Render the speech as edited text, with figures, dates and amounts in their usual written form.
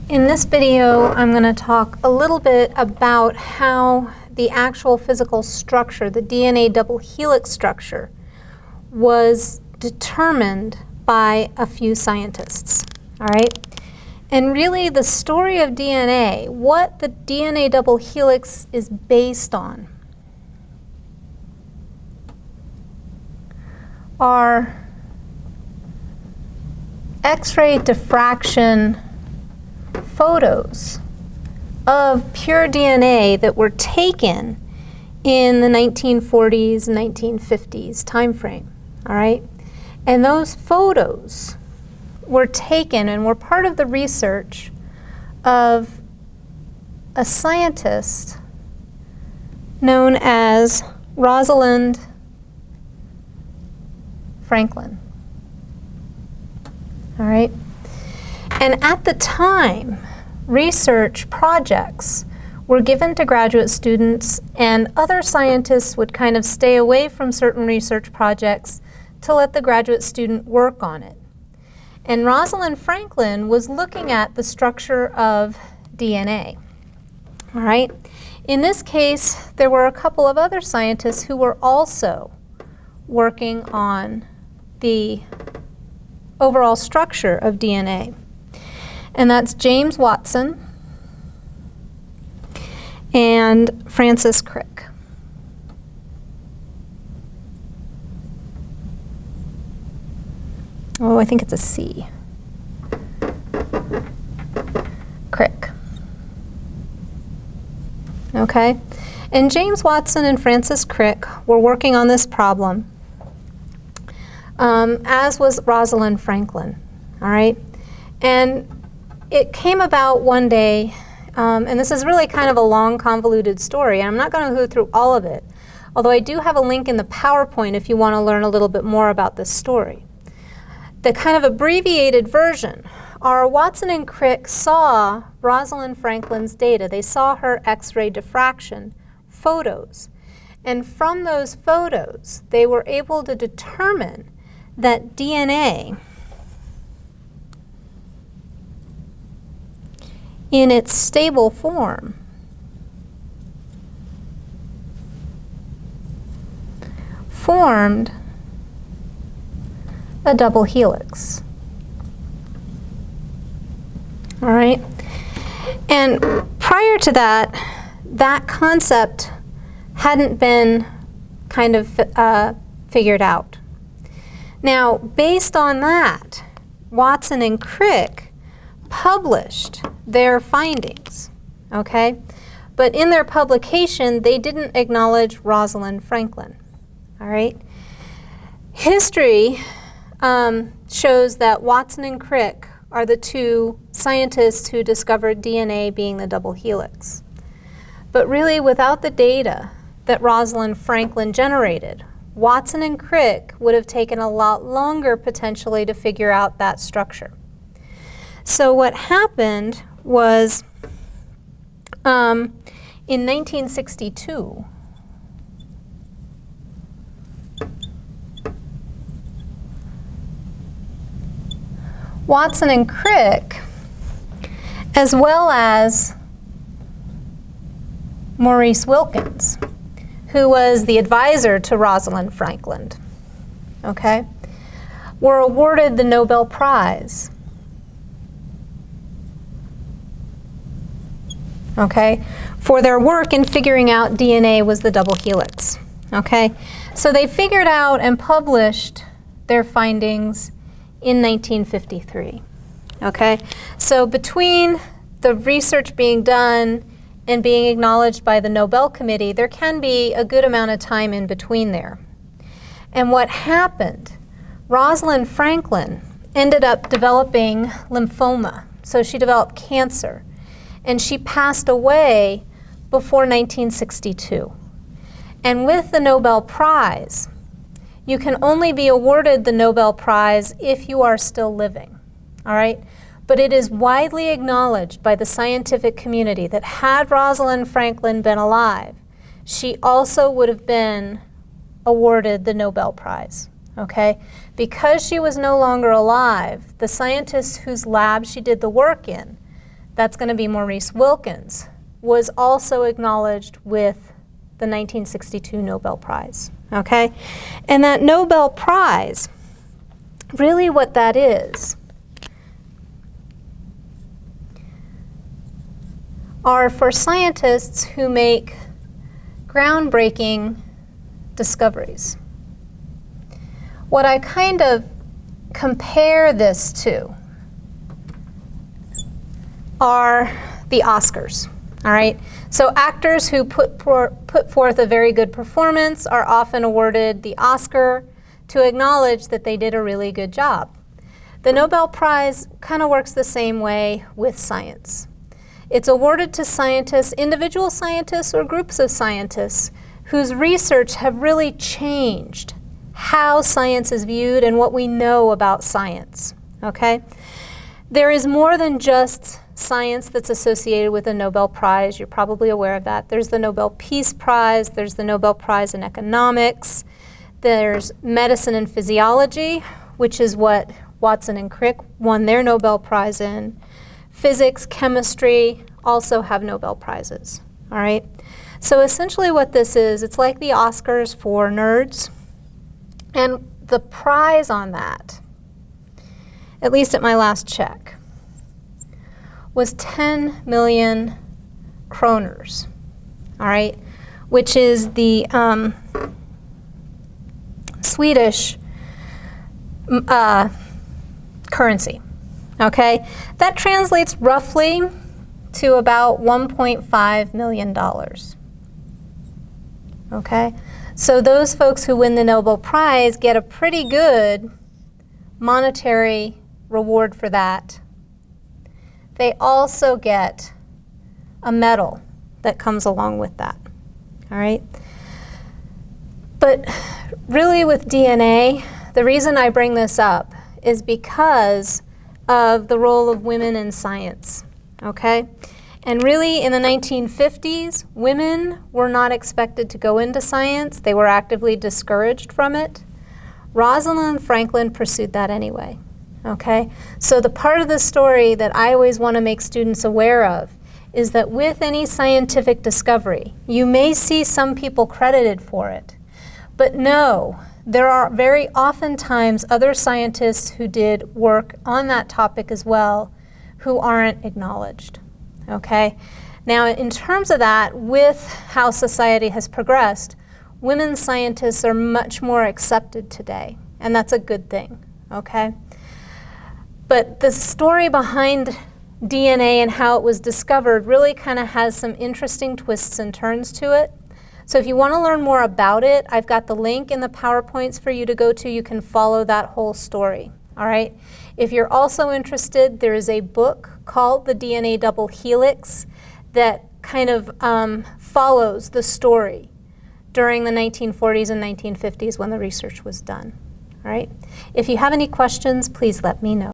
In this video, I'm going to talk a little bit about how the actual physical structure, the DNA double helix structure, was determined by a few scientists. All right? And really, the story of DNA, what the DNA double helix is based on, are X-ray diffraction photos of pure DNA that were taken in the 1940s and 1950s time frame, all right? And those photos were taken and were part of the research of a scientist known as Rosalind Franklin, all right? And at the time, research projects were given to graduate students, and other scientists would kind of stay away from certain research projects to let the graduate student work on it. And Rosalind Franklin was looking at the structure of DNA. All right? In this case, there were a couple of other scientists who were also working on the overall structure of DNA. And that's James Watson and Francis Crick. Oh, I think it's a C. Crick. Okay? And James Watson and Francis Crick were working on this problem, as was Rosalind Franklin. All right? And it came about one day, and this is really kind of a long, convoluted story, and I'm not going to go through all of it, although I do have a link in the PowerPoint if you want to learn a little bit more about this story. The kind of abbreviated version are Watson and Crick saw Rosalind Franklin's data. They saw her X-ray diffraction photos. And from those photos, they were able to determine that DNA in its stable form formed a double helix. All right? And prior to that, that concept hadn't been kind of figured out. Now, based on that, Watson and Crick published their findings, okay? But in their publication, they didn't acknowledge Rosalind Franklin, all right? History shows that Watson and Crick are the two scientists who discovered DNA being the double helix. But really, without the data that Rosalind Franklin generated, Watson and Crick would have taken a lot longer potentially to figure out that structure. So what happened was in 1962, Watson and Crick, as well as Maurice Wilkins, who was the advisor to Rosalind Franklin, okay, were awarded the Nobel Prize, okay, for their work in figuring out DNA was the double helix, okay? So they figured out and published their findings in 1953, okay? So between the research being done and being acknowledged by the Nobel Committee, there can be a good amount of time in between there. And what happened, Rosalind Franklin ended up developing lymphoma. So she developed cancer. And she passed away before 1962. And with the Nobel Prize, you can only be awarded the Nobel Prize if you are still living, all right? But it is widely acknowledged by the scientific community that had Rosalind Franklin been alive, she also would have been awarded the Nobel Prize, okay? Because she was no longer alive, the scientists whose lab she did the work in that's going to be Maurice Wilkins, was also acknowledged with the 1962 Nobel Prize, okay? And that Nobel Prize, really what that is, are for scientists who make groundbreaking discoveries. What I kind of compare this to are the Oscars, all right? So actors who put forth a very good performance are often awarded the Oscar to acknowledge that they did a really good job. The Nobel Prize kind of works the same way with science. It's awarded to scientists, individual scientists or groups of scientists whose research have really changed how science is viewed and what we know about science, okay? There is more than just science that's associated with a Nobel Prize. You're probably aware of that. There's the Nobel Peace Prize, there's the Nobel Prize in Economics, there's medicine and physiology, which is what Watson and Crick won their Nobel Prize in. Physics, chemistry also have Nobel Prizes, all right? So essentially what this is, it's like the Oscars for nerds, and the prize on that, at least at my last check, was 10 million kroners, all right, which is the Swedish currency, okay? That translates roughly to about $1.5 million, okay? So those folks who win the Nobel Prize get a pretty good monetary reward for that. They also get a medal that comes along with that, all right? But really with DNA, the reason I bring this up is because of the role of women in science, okay? And really in the 1950s, women were not expected to go into science. They were actively discouraged from it. Rosalind Franklin pursued that anyway, okay? So the part of the story that I always want to make students aware of is that with any scientific discovery, you may see some people credited for it, but no, there are very oftentimes other scientists who did work on that topic as well who aren't acknowledged, okay? Now, in terms of that, with how society has progressed, women scientists are much more accepted today, and that's a good thing, okay? But the story behind DNA and how it was discovered really kind of has some interesting twists and turns to it. So if you want to learn more about it, I've got the link in the PowerPoints for you to go to. You can follow that whole story, all right? If you're also interested, there is a book called The DNA Double Helix that kind of follows the story during the 1940s and 1950s when the research was done, all right? If you have any questions, please let me know.